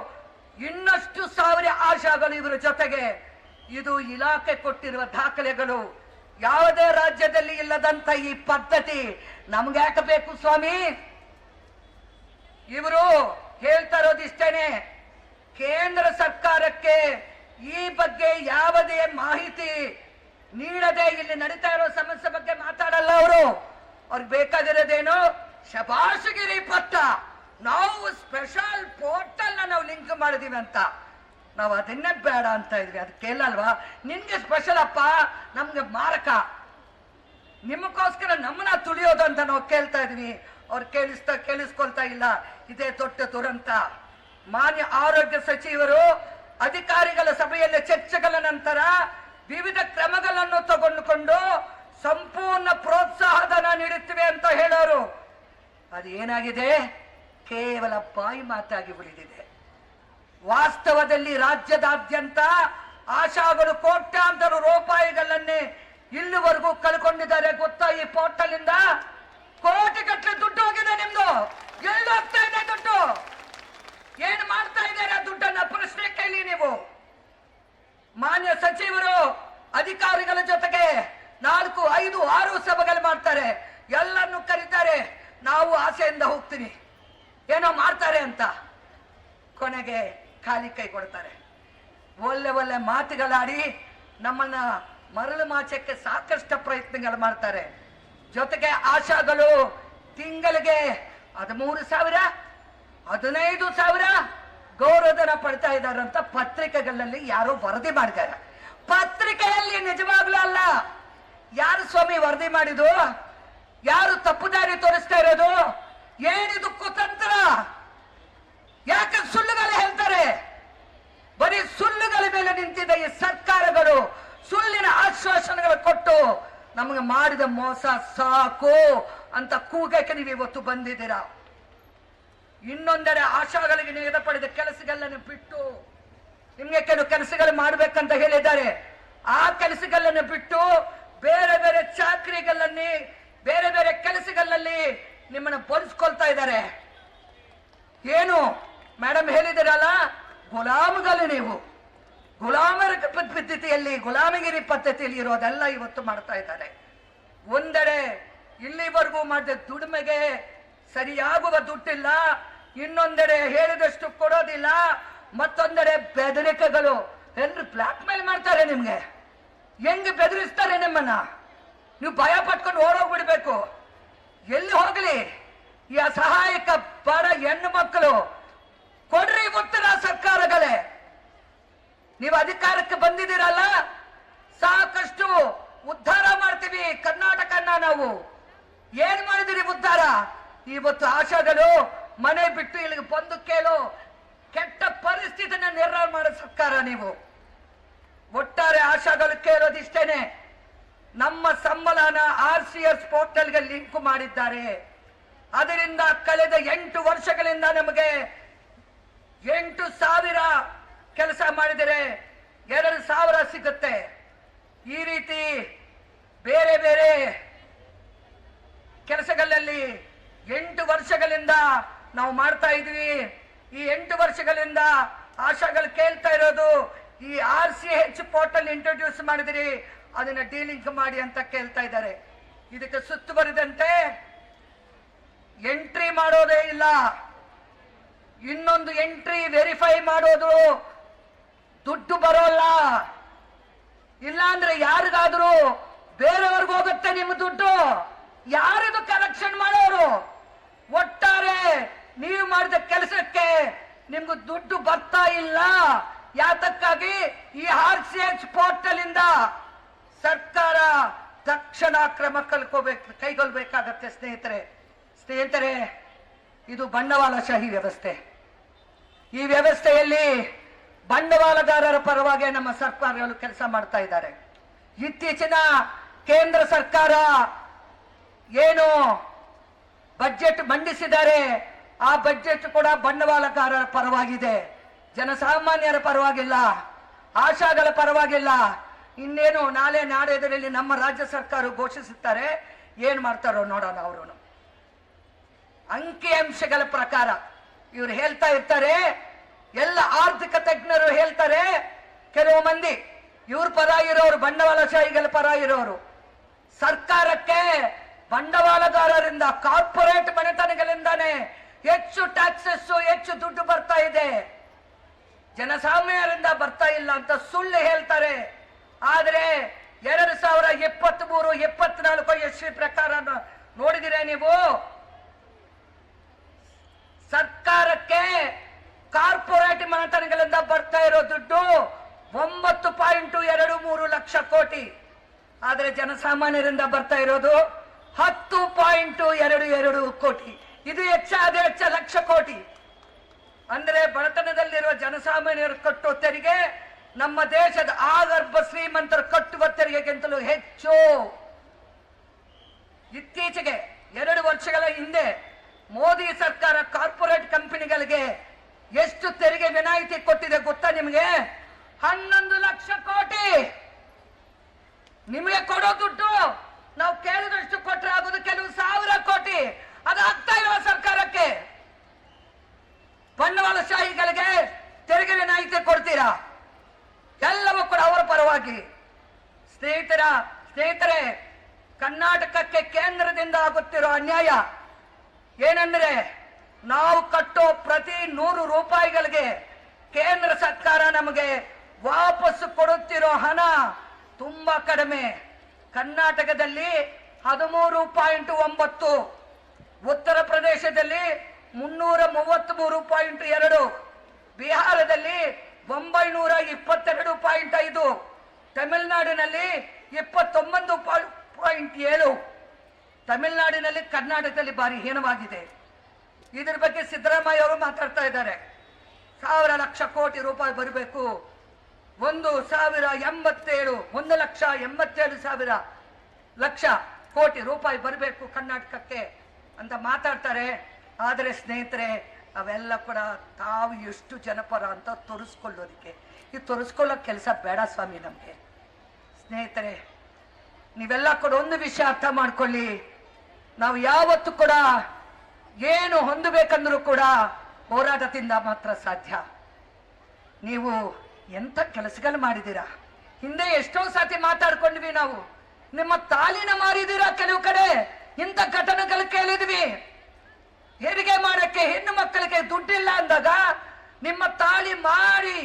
ಇನ್ನಷ್ಟು 1000 ಆಶಾಗಳು ಇವರ ಜೊತೆಗೆ. ಇದು ಇಲಾಖೆ ಕೊಟ್ಟಿರುವ ದಾಖಲೆಗಳು. ಯಾವುದೇ ರಾಜ್ಯದಲ್ಲಿ ಇಲ್ಲದಂತ ಈ ಪದ್ಧತಿ ನಮ್ಗೆ ಯಾಕೆ ಬೇಕು ಸ್ವಾಮಿ? ಇವರು ಹೇಳ್ತಾ ಇರೋದಿಷ್ಟೇನೆ, ಕೇಂದ್ರ ಸರ್ಕಾರಕ್ಕೆ ಈ ಬಗ್ಗೆ ಯಾವುದೇ ಮಾಹಿತಿ ನೀಡದೆ ಇಲ್ಲಿ ನಡೀತಾ ಇರೋ ಸಮಸ್ಯೆ ಬಗ್ಗೆ ಮಾತಾಡಲ್ಲ ಅವರು. ಅವ್ರಿಗೆ ಬೇಕಾಗಿರೋದೇನು? ಶಬಾಷಗಿರಿ ಪಟ್ಟ. ನಾವು ಸ್ಪೆಷಲ್ ಪೋರ್ಟಲ್ ನಾವು ಲಿಂಕ್ ಮಾಡಿದೀವಿ ಅಂತ. ನಾವು ಅದನ್ನೇ ಬೇಡ ಅಂತ ಇದ್ವಿ. ಅದು ಕೇಳಲ್ವಾ? ನಿನ್ಗೆ ಸ್ಪೆಷಲ್ ಅಪ್ಪ, ನಮ್ಗೆ ಮಾರಕ, ನಿಮಗೋಸ್ಕರ ನಮ್ಮನ್ನ ತುಳಿಯೋದು ಅಂತ ನಾವು ಕೇಳ್ತಾ ಇದ್ವಿ. ಅವ್ರು ಕೇಳಿಸ್ಕೊಳ್ತಾ ಇಲ್ಲ. ಇದೇ ದೊಡ್ಡ ದುರಂತ. ಮಾನ್ಯ ಆರೋಗ್ಯ ಸಚಿವರು ಅಧಿಕಾರಿಗಳ ಸಭೆಯಲ್ಲಿ ಚರ್ಚೆಗಳ ನಂತರ ವಿವಿಧ ಕ್ರಮಗಳನ್ನು ತಗೊಂಡುಕೊಂಡು ಸಂಪೂರ್ಣ ಪ್ರೋತ್ಸಾಹಧನ ನೀಡುತ್ತೇವೆ ಅಂತ ಹೇಳೋರು. ಅದು ಏನಾಗಿದೆ? ಕೇವಲ ಬಾಯಿ ಮಾತಾಗಿ ಉಳಿದಿದೆ. ವಾಸ್ತವದಲ್ಲಿ ರಾಜ್ಯದಾದ್ಯಂತ ಆಶಾಗಳು ಕೋಟ್ಯಾಂತರ ರೂಪಾಯಿಗಳನ್ನೇ ಇಲ್ಲಿವರೆಗೂ ಕಳ್ಕೊಂಡಿದ್ದಾರೆ. ಗೊತ್ತಾ? ಈ ಪೋರ್ಟಲ್ ಇಂದ ಕೋಟಿಗಟ್ಟಲೆ ದುಡ್ಡು ಹೋಗಿದೆ. ನಿಮ್ದು ಎಲ್ಲಿ ಹೋಗ್ತಾ ಇದೆ ದುಡ್ಡು? ಏನು ಮಾಡ್ತಾ ಇದ್ದಾರೆ ದುಡ್ಡನ್ನ? ಪ್ರಶ್ನೆ ಕೇಳಿ ನೀವು. ಮಾನ್ಯ ಸಚಿವರು ಅಧಿಕಾರಿಗಳ ಜೊತೆಗೆ 4, 5, 6 ಸಭೆಗಳು ಮಾಡ್ತಾರೆ. ಎಲ್ಲರನ್ನು ಕರೀತಾರೆ. ನಾವು ಆಸೆಯಿಂದ ಹೋಗ್ತೀನಿ, ಏನೋ ಮಾಡ್ತಾರೆ ಅಂತ. ಕೊನೆಗೆ ಖಾಲಿ ಕೈ ಕೊಡ್ತಾರೆ. ಒಳ್ಳೆ ಒಳ್ಳೆ ಮಾತುಗಳಾಡಿ ನಮ್ಮನ್ನ ಮರಳು ಮಾಚಕ್ಕೆ ಸಾಕಷ್ಟು ಪ್ರಯತ್ನಗಳು ಮಾಡ್ತಾರೆ. ಜೊತೆಗೆ ಆಶಾಗಳು ತಿಂಗಳಿಗೆ 13,000, 15,000 ಗೌರವಧನ ಪಡ್ತಾ ಇದ್ದಾರೆ ಅಂತ ಪತ್ರಿಕೆಗಳಲ್ಲಿ ಯಾರೋ ವರದಿ ಮಾಡಿದ್ದಾರೆ. ಪತ್ರಿಕೆಯಲ್ಲಿ ನಿಜವಾಗ್ಲೂ ಅಲ್ಲ. ಯಾರು ಸ್ವಾಮಿ ವರದಿ ಮಾಡಿದ್ದು? ಯಾರು ತಪ್ಪು ದಾರಿ ತೋರಿಸ್ತಾ ಇರೋದು? ಏನಿದು ಕುತಂತ್ರ? ಯಾಕೆ ಸುಳ್ಳುಗಳು ಹೇಳ್ತಾರೆ? ಬರೀ ಸುಳ್ಳುಗಳ ಮೇಲೆ ನಿಂತಿದ್ದ ಈ ಸರ್ಕಾರಗಳು ಸುಳ್ಳಿನ ಆಶ್ವಾಸನೆಗಳು ಕೊಟ್ಟು ನಮಗೆ ಮಾಡಿದ ಮೋಸ ಸಾಕು ಅಂತ ಕೂಗಕ್ಕೆ ನೀವು ಇವತ್ತು ಬಂದಿದ್ದೀರಾ. ಇನ್ನೊಂದೆಡೆ ಆಶಾಗಳಿಗೆ ನಿಗದಿಪಡಿದ ಕೆಲಸಗಳನ್ನು ಬಿಟ್ಟು ನಿಮ್ಗೆ ಕೆಲವು ಕೆಲಸಗಳು ಮಾಡ್ಬೇಕಂತ ಹೇಳಿದ್ದಾರೆ. ಆ ಕೆಲಸಗಳನ್ನು ಬಿಟ್ಟು ಬೇರೆ ಬೇರೆ ಚಾಕರಿಗಳಲ್ಲಿ, ಬೇರೆ ಬೇರೆ ಕೆಲಸಗಳಲ್ಲಿ ನಿಮ್ಮನ್ನು ಬಳಸ್ಕೊಳ್ತಾ ಇದ್ದಾರೆ. ಏನು ಮೇಡಮ್ ಹೇಳಿದಿರಲ್ಲ, ಗುಲಾಮಗಳು ನೀವು. ಗುಲಾಮರ ಪದ್ಧತಿಯಲ್ಲಿ, ಗುಲಾಮಗಿರಿ ಪದ್ಧತಿಯಲ್ಲಿ ಇರೋದೆಲ್ಲ ಇವತ್ತು ಮಾಡ್ತಾ ಇದ್ದಾರೆ. ಒಂದೆಡೆ ಇಲ್ಲಿವರೆಗೂ ಮಾಡಿದ ದುಡಿಮೆಗೆ ಸರಿಯಾಗುವ ದುಡ್ಡಿಲ್ಲ, ಇನ್ನೊಂದೆಡೆ ಹೇಳಿದಷ್ಟು ಕೊಡೋದಿಲ್ಲ, ಮತ್ತೊಂದೆಡೆ ಬೆದರಿಕೆಗಳು. ಎಲ್ಲರೂ ಬ್ಲಾಕ್ ಮೇಲ್ ಮಾಡ್ತಾರೆ. ನಿಮ್ಗೆ ಹೆಂಗ್ ಬೆದರಿಸ್ತಾರೆ ನಿಮ್ಮನ್ನ? ನೀವು ಭಯ ಪಟ್ಕೊಂಡು ಓಡೋಗ್ಬಿಡ್ಬೇಕು. ಎಲ್ಲಿ ಹೋಗ್ಲಿ ಈ ಅಸಹಾಯಕ ಬಡ ಹೆಣ್ಣು ಮಕ್ಕಳು? ಕೊಡ್ರಿ ಉತ್ತರ ಸರ್ಕಾರಗಳೇ. ನೀವು ಅಧಿಕಾರಕ್ಕೆ ಬಂದಿದ್ದೀರಲ್ಲ, ಸಾಕಷ್ಟು ಉದ್ಧಾರ ಮಾಡ್ತೀವಿ ಕರ್ನಾಟಕನ ನಾವು. ಏನ್ ಮಾಡಿದಿರಿ ಉದ್ಧಾರ? ಇವತ್ತು ಆಶಾಗಳು ಮನೆ ಬಿಟ್ಟು ಇಲ್ಲಿಗೆ ಬಂದು ಕೇಳೋ ಕೆಟ್ಟ ಪರಿಸ್ಥಿತಿನ ನಿರ್ಮಾಣ ಮಾಡೋ ಸರ್ಕಾರ ನೀವು. ಒಟ್ಟಾರೆ ಆಶಾಗಳು ಕೇಳೋದಿಷ್ಟೇನೆ, ನಮ್ಮ ಸಂಬಳನ RCS ಪೋರ್ಟಲ್ಗೆ ಲಿಂಕ್ ಮಾಡಿದ್ದಾರೆ. ಅದರಿಂದ ಕಳೆದ 8 ವರ್ಷಗಳಿಂದ ನಮಗೆ 8,000 ಕೆಲಸ ಮಾಡಿದರೆ 2,000 ಸಿಗುತ್ತೆ. ಈ ರೀತಿ ಬೇರೆ ಬೇರೆ ಕೆಲಸಗಳಲ್ಲಿ 8 ವರ್ಷಗಳಿಂದ ನಾವು ಮಾಡ್ತಾ ಇದ್ವಿ. ಈ 8 ವರ್ಷಗಳಿಂದ ಆಶಾಗಳು ಕೇಳ್ತಾ ಇರೋದು ಈ RCH ಪೋರ್ಟಲ್ ಇಂಟ್ರೊಡ್ಯೂಸ್ ಮಾಡಿದಿರಿ, ಅದನ್ನ ಡೀಲಿಂಕ್ ಮಾಡಿ ಅಂತ ಕೇಳ್ತಾ ಇದ್ದಾರೆ. ಇದಕ್ಕೆ ಸುತ್ತುವರಿದಂತೆ ಎಂಟ್ರಿ ಮಾಡೋದೇ ಇಲ್ಲ, ಇನ್ನೊಂದು ಎಂಟ್ರಿ ವೆರಿಫೈ ಮಾಡೋದು ದುಡ್ಡು ಬರೋಲ್ಲ. ಇಲ್ಲ ಅಂದ್ರೆ ಯಾರಿಗಾದ್ರೂ ಬೇರೆಯವ್ರಿಗೆ ಹೋಗುತ್ತೆ ನಿಮ್ಮ ದುಡ್ಡು. ಯಾರಿದು ಕಲೆಕ್ಷನ್ ಮಾಡೋರು? ಒಟ್ಟಾರೆ ನೀವು ಮಾಡಿದ ಕೆಲಸಕ್ಕೆ ನಿಮ್ಗೆ ದುಡ್ಡು ಬರ್ತಾ ಇಲ್ಲ. ಯಾತಕ್ಕಾಗಿ ಈ RCH ಪೋರ್ಟಲ್ ಇಂದ ಸರ್ಕಾರ ತಕ್ಷಣ ಕ್ರಮ ಕೈಗೊಳ್ಬೇಕಾಗತ್ತೆ. ಸ್ನೇಹಿತರೆ, ಇದು ಬಂಡವಾಳಶಾಹಿ ವ್ಯವಸ್ಥೆ. ಈ ವ್ಯವಸ್ಥೆಯಲ್ಲಿ ಬಂಡವಾಳಗಾರರ ಪರವಾಗಿ ನಮ್ಮ ಸರ್ಕಾರಗಳು ಕೆಲಸ ಮಾಡ್ತಾ ಇದ್ದಾರೆ. ಇತ್ತೀಚಿನ ಕೇಂದ್ರ ಸರ್ಕಾರ ಏನು ಬಜೆಟ್ ಮಂಡಿಸಿದ್ದಾರೆ, ಆ ಬಜೆಟ್ ಕೂಡ ಬಂಡವಾಳಗಾರರ ಪರವಾಗಿದೆ, ಜನಸಾಮಾನ್ಯರ ಪರವಾಗಿಲ್ಲ, ಆಶಾಗಳ ಪರವಾಗಿಲ್ಲ. ಇನ್ನೇನು ನಾಳೆ ನಾಳೆದರಲ್ಲಿ ನಮ್ಮ ರಾಜ್ಯ ಸರ್ಕಾರ ಘೋಷಿಸುತ್ತಾರೆ, ಏನ್ ಮಾಡ್ತಾರೋ ನೋಡೋಣ. ಅವರು ಅಂಕಿಅಂಶಗಳ ಪ್ರಕಾರ ಇವರು ಹೇಳ್ತಾ ಇರ್ತಾರೆ, ಎಲ್ಲ ಆರ್ಥಿಕ ತಜ್ಞರು ಹೇಳ್ತಾರೆ, ಕೆಲವು ಮಂದಿ ಇವ್ರ ಪರ ಇರೋರು, ಬಂಡವಾಳಶಾಹಿಗಳ ಪರ ಇರೋರು, ಸರ್ಕಾರಕ್ಕೆ ಬಂಡವಾಳಗಾರರಿಂದ ಕಾರ್ಪೊರೇಟ್ ಮನೆತನಗಳಿಂದಾನೇ ಹೆಚ್ಚು ಟ್ಯಾಕ್ಸಸ್, ಹೆಚ್ಚು ದುಡ್ಡು ಬರ್ತಾ ಇದೆ, ಜನಸಾಮಾನ್ಯರಿಂದ ಬರ್ತಾ ಇಲ್ಲ ಅಂತ ಸುಳ್ಳು ಹೇಳ್ತಾರೆ. ಆದ್ರೆ 2023-24 ಯಶಸ್ವಿ ಪ್ರಕಾರ ನೋಡಿದಿರ ನೀವು, ಸರ್ಕಾರಕ್ಕೆ ಕಾರ್ಪೊರೇಟ್ ಮನೆತನಗಳಿಂದ ಬರ್ತಾ ಇರೋ ದುಡ್ಡು 9.23 ಲಕ್ಷ ಕೋಟಿ. ಆದ್ರೆ ಜನಸಾಮಾನ್ಯರಿಂದ ಬರ್ತಾ ಇರೋದು 10.22 ಕೋಟಿ. ಇದು ಹೆಚ್ಚಾದ ಲಕ್ಷ ಕೋಟಿ. ಅಂದ್ರೆ ಬಡತನದಲ್ಲಿರುವ ಜನಸಾಮಾನ್ಯರು ಕಟ್ಟುವ ತೆರಿಗೆ ನಮ್ಮ ದೇಶದ ಆಗರ್ಭ ಶ್ರೀಮಂತರು ಕಟ್ಟುವ ತೆರಿಗೆಗಿಂತಲೂ ಹೆಚ್ಚು. ಇತ್ತೀಚೆಗೆ 2 ವರ್ಷಗಳ ಹಿಂದೆ ಮೋದಿ ಸರ್ಕಾರ ಕಾರ್ಪೊರೇಟ್ ಕಂಪನಿಗಳಿಗೆ ಎಷ್ಟು ತೆರಿಗೆ ವಿನಾಯಿತಿ ಕೊಟ್ಟಿದೆ ಗೊತ್ತಾ ನಿಮಗೆ? 11 ಲಕ್ಷ ಕೋಟಿ. ನಿಮಗೆ ಕೊಡೋ ದುಡ್ಡು ನಾವು ಕೇಳಿದಷ್ಟು ಕೊಟ್ಟರೆ ಆಗೋದು ಕೆಲವು ಸಾವಿರ ಕೋಟಿ. ಅದು ಆಗ್ತಾ ಇಲ್ವಾ ಸರ್ಕಾರಕ್ಕೆ? ಬಂಡವಾಳಶಾಹಿಗಳಿಗೆ ತೆರಿಗೆ ವಿನಾಯಿತಿ ಕೊಡ್ತೀರಾ? ಎಲ್ಲವೂ ಕೂಡ ಅವರ ಪರವಾಗಿ. ಸ್ನೇಹಿತರೆ, ಕರ್ನಾಟಕಕ್ಕೆ ಕೇಂದ್ರದಿಂದ ಆಗುತ್ತಿರೋ ಅನ್ಯಾಯ ಏನಂದ್ರೆ, ನಾವು ಕಟ್ಟೋ ಪ್ರತಿ 100 ರೂಪಾಯಿಗಳಿಗೆ ಕೇಂದ್ರ ಸರ್ಕಾರ ನಮಗೆ ವಾಪಸ್ಸು ಕೊಡುತ್ತಿರೋ ಹಣ ತುಂಬಾ ಕಡಿಮೆ. ಕರ್ನಾಟಕದಲ್ಲಿ 13.9, ಉತ್ತರ ಪ್ರದೇಶದಲ್ಲಿ 333.2, ಬಿಹಾರದಲ್ಲಿ 922.5, ತಮಿಳುನಾಡಿನಲ್ಲಿ 29.7. ತಮಿಳುನಾಡಿನಲ್ಲಿ ಕರ್ನಾಟಕದಲ್ಲಿ ಭಾರಿ ಹೀನವಾಗಿದೆ. ಇದ್ರ ಬಗ್ಗೆ ಸಿದ್ದರಾಮಯ್ಯ ಅವರು ಮಾತಾಡ್ತಾ ಇದ್ದಾರೆ. 1,000 ಲಕ್ಷ ಕೋಟಿ ರೂಪಾಯಿ ಬರಬೇಕು, 1,87,000 ಲಕ್ಷ ಕೋಟಿ ರೂಪಾಯಿ ಬರಬೇಕು ಕರ್ನಾಟಕಕ್ಕೆ ಅಂತ ಮಾತಾಡ್ತಾರೆ. ಆದರೆ ಸ್ನೇಹಿತರೆ, ಅವೆಲ್ಲ ಕೂಡ ತಾವು ಎಷ್ಟು ಜನಪರ ಅಂತ ತೋರಿಸ್ಕೊಳ್ಳೋದಕ್ಕೆ, ಈ ತೋರಿಸ್ಕೊಳ್ಳೋ ಕೆಲಸ ಬೇಡ ಸ್ವಾಮಿ ನಮಗೆ. ಸ್ನೇಹಿತರೆ, ನೀವೆಲ್ಲ ಕೂಡ ಒಂದು ವಿಷಯ ಅರ್ಥ ಮಾಡ್ಕೊಳ್ಳಿ, ನಾವು ಯಾವತ್ತು ಕೂಡ ಏನು ಹೊಂದಬೇಕಂದ್ರೂ ಕೂಡ ಹೋರಾಟದಿಂದ ಮಾತ್ರ ಸಾಧ್ಯ. ನೀವು ಎಂಥ ಕೆಲಸಗಳು ಮಾಡಿದ್ದೀರಾ, ಹಿಂದೆ ಎಷ್ಟೋ ಸಾತಿ ಮಾತಾಡ್ಕೊಂಡ್ವಿ ನಾವು. ನಿಮ್ಮ ತಾಲಿನ ಮಾರಿದ್ದೀರಾ ಕೆಲವು ಕಡೆ, ಇಂಥ ಘಟನೆಗಳು ಕೇಳಿದ್ವಿ. ಹೆರಿಗೆ ಮಾಡಕ್ಕೆ ಹೆಣ್ಣು ಮಕ್ಕಳಿಗೆ ದುಡ್ಡಿಲ್ಲ ಅಂದಾಗ ನಿಮ್ಮ ತಾಳಿ ಮಾರಿ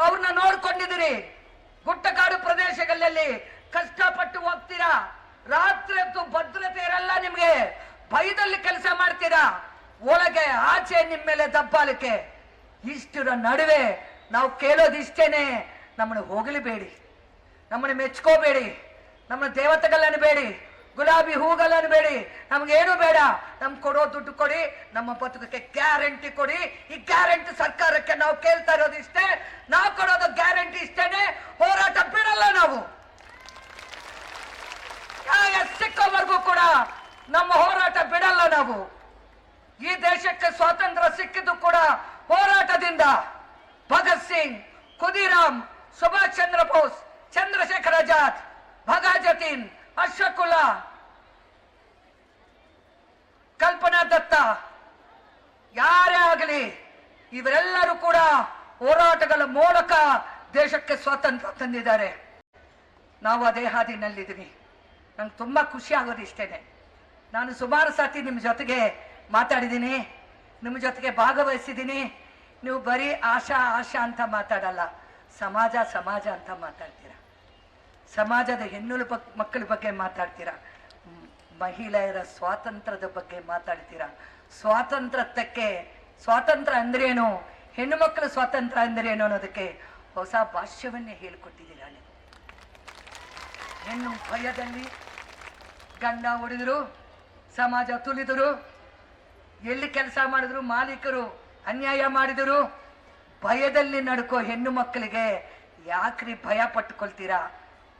ಅವ್ರನ್ನ ನೋಡ್ಕೊಂಡಿದ್ದೀರಿ. ಗುಟ್ಟಕಾಡು ಪ್ರದೇಶಗಳಲ್ಲಿ ಕಷ್ಟಪಟ್ಟು ಹೋಗ್ತೀರಾ, ರಾತ್ರಿ ಹೊತ್ತು ಭದ್ರತೆ ಇರಲ್ಲ ನಿಮ್ಗೆ, ಭಯದಲ್ಲಿ ಕೆಲಸ ಮಾಡ್ತೀರಾ, ಒಳಗೆ ಆಚೆ ನಿಮ್ಮ ಮೇಲೆ ದಬ್ಬಾಲಿಕೆ. ಇಷ್ಟರ ನಡುವೆ ನಾವು ಕೇಳೋದಿಷ್ಟೇನೆ, ನಮ್ಮನ್ನು ಹೋಗಲಿಬೇಡಿ, ನಮ್ಮನ್ನು ಮೆಚ್ಕೋಬೇಡಿ, ನಮ್ಮ ದೇವತೆಗಳನ್ನ ಬೇಡಿ, ಗುಲಾಬಿ ಹೂಗಳನ್ನು ಬೇಡಿ, ನಮ್ಗೇನು ಬೇಡ, ನಮ್ಗೆ ಕೊಡೋ ದುಡ್ಡು ಕೊಡಿ, ನಮ್ಮ ಬದುಕಕ್ಕೆ ಗ್ಯಾರಂಟಿ ಕೊಡಿ. ಈ ಗ್ಯಾರಂಟಿ ಸರ್ಕಾರಕ್ಕೆ ನಾವು ಕೇಳ್ತಾ ಇರೋದು ಇಷ್ಟೇ, ನಾವು ಕೊಡೋದು ಗ್ಯಾರಂಟಿ ಇಷ್ಟೇನೆ. ಹೋರಾಟ ಬಿಡಲ್ಲ ನಾವು, ಸಿಕ್ಕವರೆಗೂ ಕೂಡ ನಮ್ಮ ಹೋರಾಟ ಬಿಡಲ್ಲ ನಾವು. ಈ ದೇಶಕ್ಕೆ ಸ್ವಾತಂತ್ರ್ಯ ಸಿಕ್ಕಿದ್ದು ಕೂಡ ಹೋರಾಟದಿಂದ. ಭಗತ್ ಸಿಂಗ್, ಖುದಿರಾಮ್, ಸುಭಾಷ್ ಚಂದ್ರ ಬೋಸ್, ಚಂದ್ರಶೇಖರ್ ಆಜಾದ್, ಭಗಾಜತೀನ್, ಅಶ್ವಕುಲ್ಲಾ, ಕಲ್ಪನಾ ದತ್ತ, ಯಾರೇ ಆಗಲಿ ಇವರೆಲ್ಲರೂ ಕೂಡ ಹೋರಾಟಗಳ ಮೂಲಕ ದೇಶಕ್ಕೆ ಸ್ವಾತಂತ್ರ್ಯ ತಂದಿದ್ದಾರೆ. ನಾವು ಅದೇ ಹಾದಿನಲ್ಲಿದ್ದೀವಿ. ನಂಗೆ ತುಂಬ ಖುಷಿ ಆಗೋದು ಇಷ್ಟೇನೆ. ನಾನು ಸುಮಾರು ಸಾತಿ ನಿಮ್ಮ ಜೊತೆಗೆ ಮಾತಾಡಿದ್ದೀನಿ, ನಿಮ್ಮ ಜೊತೆಗೆ ಭಾಗವಹಿಸಿದ್ದೀನಿ. ನೀವು ಬರೀ ಆಶಾ ಆಶಾ ಅಂತ ಮಾತಾಡಲ್ಲ, ಸಮಾಜ ಸಮಾಜ ಅಂತ ಮಾತಾಡ್ತೀರ. ಸಮಾಜದ ಹೆಣ್ಣು ಮಕ್ಕಳ ಬಗ್ಗೆ ಮಾತಾಡ್ತೀರ, ಮಹಿಳೆಯರ ಸ್ವಾತಂತ್ರ್ಯದ ಬಗ್ಗೆ ಮಾತಾಡ್ತೀರ. ಸ್ವಾತಂತ್ರ್ಯ ಅಂದ್ರೇನು, ಹೆಣ್ಣು ಮಕ್ಕಳ ಸ್ವಾತಂತ್ರ್ಯ ಅಂದ್ರೇನು ಅನ್ನೋದಕ್ಕೆ ಹೊಸ ಭಾಷ್ಯವನ್ನೇ ಹೇಳಿಕೊಟ್ಟಿದ್ದೀರಾ ನೀವು. ಹೆಣ್ಣು ಭಯದಲ್ಲಿ ಗಂಡ ಹೊಡೆದ್ರು, ಸಮಾಜ ತುಳಿದರು, ಎಲ್ಲಿ ಕೆಲಸ ಮಾಡಿದ್ರು ಮಾಲೀಕರು ಅನ್ಯಾಯ ಮಾಡಿದರು. ಭಯದಲ್ಲಿ ನಡ್ಕೋ ಹೆಣ್ಣು ಮಕ್ಕಳಿಗೆ ಯಾಕ್ರಿ ಭಯ ಪಟ್ಟುಕೊಳ್ತೀರಾ?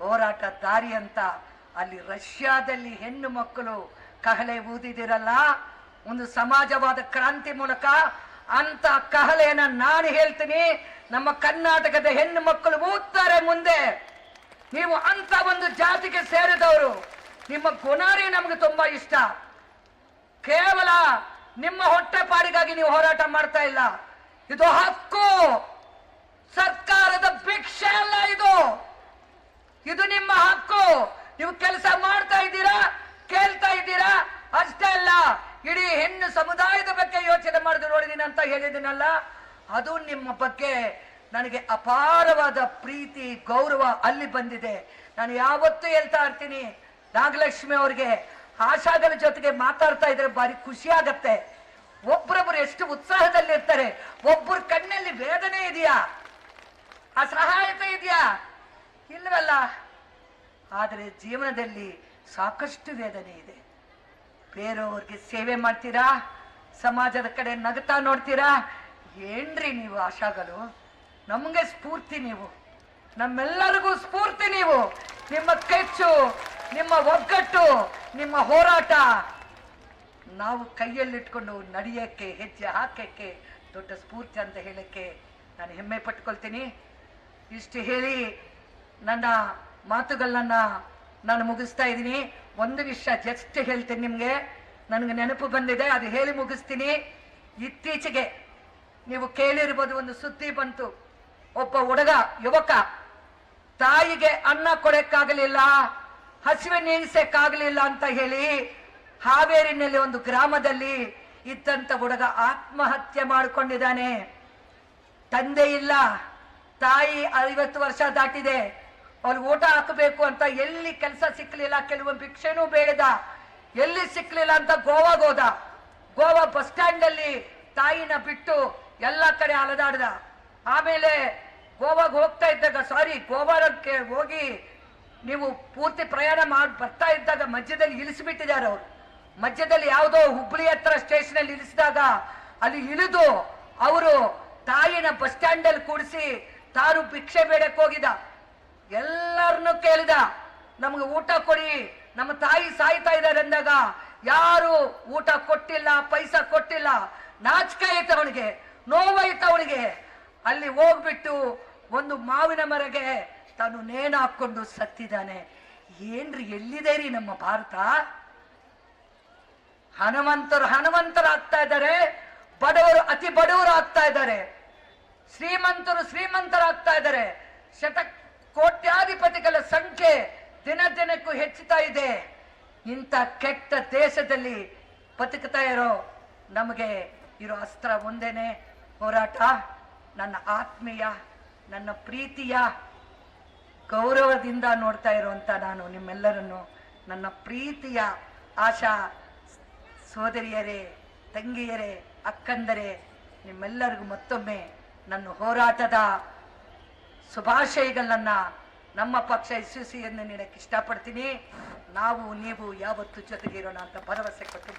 ಹೋರಾಟ ದಾರಿ ಅಂತ ಅಲ್ಲಿ ರಷ್ಯಾದಲ್ಲಿ ಹೆಣ್ಣು ಮಕ್ಕಳು ಕಹಳೆ ಊದಿದಿರಲ್ಲ, ಒಂದು ಸಮಾಜವಾದ ಕ್ರಾಂತಿ ಮೂಲಕ ಅಂತ ಕಹಳೆಯನ್ನ ನಾನು ಹೇಳ್ತೀನಿ. ನಮ್ಮ ಕರ್ನಾಟಕದ ಹೆಣ್ಣು ಮಕ್ಕಳು ಊದ್ತಾರೆ ಮುಂದೆ. ನೀವು ಅಂತ ಒಂದು ಜಾತಿಗೆ ಸೇರಿದವರು. ನಿಮ್ಮ ಗುಣಾರಿ ನಮಗೆ ತುಂಬಾ ಇಷ್ಟ. ಕೇವಲ ನಿಮ್ಮ ಹೊಟ್ಟೆಪಾಡಿಗಾಗಿ ನೀವು ಹೋರಾಟ ಮಾಡ್ತಾ ಇಲ್ಲ. ಇದು ಹಕ್ಕು, ಸರ್ಕಾರದ ಭಿಕ್ಷೆ ಅಲ್ಲ. ಇದು ನಿಮ್ಮ ಹಕ್ಕು. ನೀವು ಕೆಲಸ ಮಾಡ್ತಾ ಇದ್ದೀರಾ, ಕೇಳ್ತಾ ಇದ್ದೀರಾ, ಅಷ್ಟೇ ಅಲ್ಲ ಇಡೀ ಹೆಣ್ಣು ಸಮುದಾಯದ ಬಗ್ಗೆ ಯೋಚನೆ ಮಾಡಿದ್ರು ನೋಡಿದೀನಿ ಅಂತ ಹೇಳಿದಿನಲ್ಲ, ಅದು ನಿಮ್ಮ ಬಗ್ಗೆ ನನಗೆ ಅಪಾರವಾದ ಪ್ರೀತಿ ಗೌರವ ಅಲ್ಲಿ ಬಂದಿದೆ. ನಾನು ಯಾವತ್ತೂ ಹೇಳ್ತಾ ಇರ್ತೀನಿ, ನಾಗಲಕ್ಷ್ಮಿ ಅವ್ರಿಗೆ ಆಶಾಗಳ ಜೊತೆಗೆ ಮಾತಾಡ್ತಾ ಇದ್ರೆ ಬಾರಿ ಖುಷಿ ಆಗತ್ತೆ. ಒಬ್ರೊಬ್ರು ಎಷ್ಟು ಉತ್ಸಾಹದಲ್ಲಿ ಇರ್ತಾರೆ. ಒಬ್ಬರ ಕಣ್ಣಲ್ಲಿ ವೇದನೆ ಇದೆಯಾ, ಅಸಹಾಯತೆ ಇದೆಯಾ? ಇಲ್ಲವಲ್ಲ. ಆದರೆ ಜೀವನದಲ್ಲಿ ಸಾಕಷ್ಟು ವೇದನೆ ಇದೆ. ಬೇರೆಯವ್ರಿಗೆ ಸೇವೆ ಮಾಡ್ತೀರಾ, ಸಮಾಜದ ಕಡೆ ನಗ್ತಾ ನೋಡ್ತೀರಾ. ಏನ್ರಿ ನೀವು ಆಶಾಗಳು, ನಮಗೆ ಸ್ಫೂರ್ತಿ ನೀವು, ನಮ್ಮೆಲ್ಲರಿಗೂ ಸ್ಫೂರ್ತಿ ನೀವು. ನಿಮ್ಮ ಕೆಚ್ಚು, ನಿಮ್ಮ ಒಗ್ಗಟ್ಟು, ನಿಮ್ಮ ಹೋರಾಟ ನಾವು ಕೈಯಲ್ಲಿಟ್ಕೊಂಡು ನಡೆಯಕ್ಕೆ, ಹೆಜ್ಜೆ ಹಾಕಕ್ಕೆ ದೊಡ್ಡ ಸ್ಫೂರ್ತಿ ಅಂತ ಹೇಳಕ್ಕೆ ನಾನು ಹೆಮ್ಮೆ ಪಟ್ಕೊಳ್ತೀನಿ. ಇಷ್ಟು ಹೇಳಿ ನನ್ನ ಮಾತುಗಳನ್ನ ನಾನು ಮುಗಿಸ್ತಾ ಇದ್ದೀನಿ. ಒಂದು ವಿಷಯ ಜಸ್ಟ್ ಹೇಳ್ತೀನಿ ನಿಮಗೆ, ನನಗೆ ನೆನಪು ಬಂದಿದೆ, ಅದು ಹೇಳಿ ಮುಗಿಸ್ತೀನಿ. ಇತ್ತೀಚೆಗೆ ನೀವು ಕೇಳಿರ್ಬೋದು, ಒಂದು ಸುದ್ದಿ ಬಂತು. ಒಬ್ಬ ಯುವಕ ತಾಯಿಗೆ ಅನ್ನ ಕೊಡಕ್ಕಾಗಲಿಲ್ಲ, ಹಸಿವೆ ನೀಗಿಸಕ್ಕಾಗಲಿಲ್ಲ ಅಂತ ಹೇಳಿ ಹಾವೇರಿನಲ್ಲಿ ಒಂದು ಗ್ರಾಮದಲ್ಲಿ ಇದ್ದಂತ ಹುಡುಗ ಆತ್ಮಹತ್ಯೆ ಮಾಡಿಕೊಂಡಿದ್ದಾನೆ. ತಂದೆ ಇಲ್ಲ, ತಾಯಿ 50 ವರ್ಷ ದಾಟಿದೆ. ಅವ್ರಿಗೆ ಊಟ ಹಾಕಬೇಕು ಅಂತ ಎಲ್ಲಿ ಕೆಲಸ ಸಿಕ್ಕಲಿಲ್ಲ, ಕೆಲವೊಂದು ಭಿಕ್ಷೆನೂ ಬೇಡದ, ಎಲ್ಲಿ ಸಿಕ್ಕಲಿಲ್ಲ ಅಂತ ಗೋವಾಗೆ ಹೋದ. ಗೋವಾ ಬಸ್ ಸ್ಟ್ಯಾಂಡ್ ಅಲ್ಲಿ ತಾಯಿನ ಬಿಟ್ಟು ಎಲ್ಲ ಕಡೆ ಅಲದಾಡ್ದ. ಆಮೇಲೆ ಗೋವಾಗೆ ಹೋಗ್ತಾ ಇದ್ದಾಗ, ಗೋವಾಕ್ಕೆ ಹೋಗಿ ನೀವು ಪೂರ್ತಿ ಪ್ರಯಾಣ ಮಾಡಿ ಬರ್ತಾ ಇದ್ದಾಗ ಮಧ್ಯದಲ್ಲಿ ಇಳಿಸಿಬಿಟ್ಟಿದ್ದಾರೆ ಅವರು. ಮಧ್ಯದಲ್ಲಿ ಯಾವುದೋ ಹುಬ್ಳಿ ಹತ್ರ ಸ್ಟೇಷನ್ ಅಲ್ಲಿ ಇಳಿಸಿದಾಗ ಅಲ್ಲಿ ಇಳಿದು ಅವರು ತಾಯಿನ ಬಸ್ ಸ್ಟ್ಯಾಂಡ್ ಅಲ್ಲಿ ಕೂಡಿಸಿ ತಾನು ಭಿಕ್ಷೆ ಬೇಡಕ್ಕೆ ಹೋಗಿದ. ಎಲ್ಲರನ್ನು ಕೇಳಿದ, ನಮ್ಗೆ ಊಟ ಕೊಡಿ, ನಮ್ಮ ತಾಯಿ ಸಾಯ್ತಾ ಇದ್ದಾರೆ ಅಂದಾಗ ಯಾರು ಊಟ ಕೊಟ್ಟಿಲ್ಲ, ಪೈಸಾ ಕೊಟ್ಟಿಲ್ಲ. ನಾಚಿಕೆ ಆಯ್ತು ಅವನಿಗೆ, ನೋವಾಯ್ತು ಅವನಿಗೆ. ಅಲ್ಲಿ ಹೋಗ್ಬಿಟ್ಟು ಒಂದು ಮಾವಿನ ಮರಗೆ ತಾನು ನೇಣು ಹಾಕೊಂಡು ಸತ್ತಿದ್ದಾನೆ. ಏನ್ರಿ, ಎಲ್ಲಿದೆ ರೀ ನಮ್ಮ ಭಾರತ? ಹಣವಂತರಾಗ್ತಾ ಇದ್ದಾರೆ, ಬಡವರು ಅತಿ ಬಡವರು ಆಗ್ತಾ ಇದ್ದಾರೆ, ಶ್ರೀಮಂತರಾಗ್ತಾ ಇದ್ದಾರೆ. ಕೋಟ್ಯಾಧಿಪತಿಗಳ ಸಂಖ್ಯೆ ದಿನಕ್ಕೂ ಹೆಚ್ಚುತ್ತಾ ಇದೆ. ಇಂಥ ಕೆಟ್ಟ ದೇಶದಲ್ಲಿ ಬದುಕ್ತಾ ಇರೋ ನಮಗೆ ಇರೋ ಅಸ್ತ್ರ ಒಂದೇನೆ, ಹೋರಾಟ. ನನ್ನ ಆತ್ಮೀಯ, ನನ್ನ ಪ್ರೀತಿಯ, ಗೌರವದಿಂದ ನೋಡ್ತಾ ಇರುವಂತ ನಾನು ನಿಮ್ಮೆಲ್ಲರನ್ನು, ನನ್ನ ಪ್ರೀತಿಯ ಆಶಾ ಸೋದರಿಯರೇ, ತಂಗಿಯರೇ, ಅಕ್ಕಂದರೇ, ನಿಮ್ಮೆಲ್ಲರಿಗೂ ಮತ್ತೊಮ್ಮೆ ನನ್ನ ಹೋರಾಟದ ಶುಭಾಶಯಗಳನ್ನ ನಮ್ಮ ಪಕ್ಷ ಯಶಸ್ವಿಯನ್ನು ನೀಡಕ್ಕೆ ಇಷ್ಟಪಡ್ತೀನಿ. ನಾವು ನೀವು ಯಾವತ್ತೂ ಜೊತೆಗಿರೋಣ ಅಂತ ಭರವಸೆ ಕೊಟ್ಟು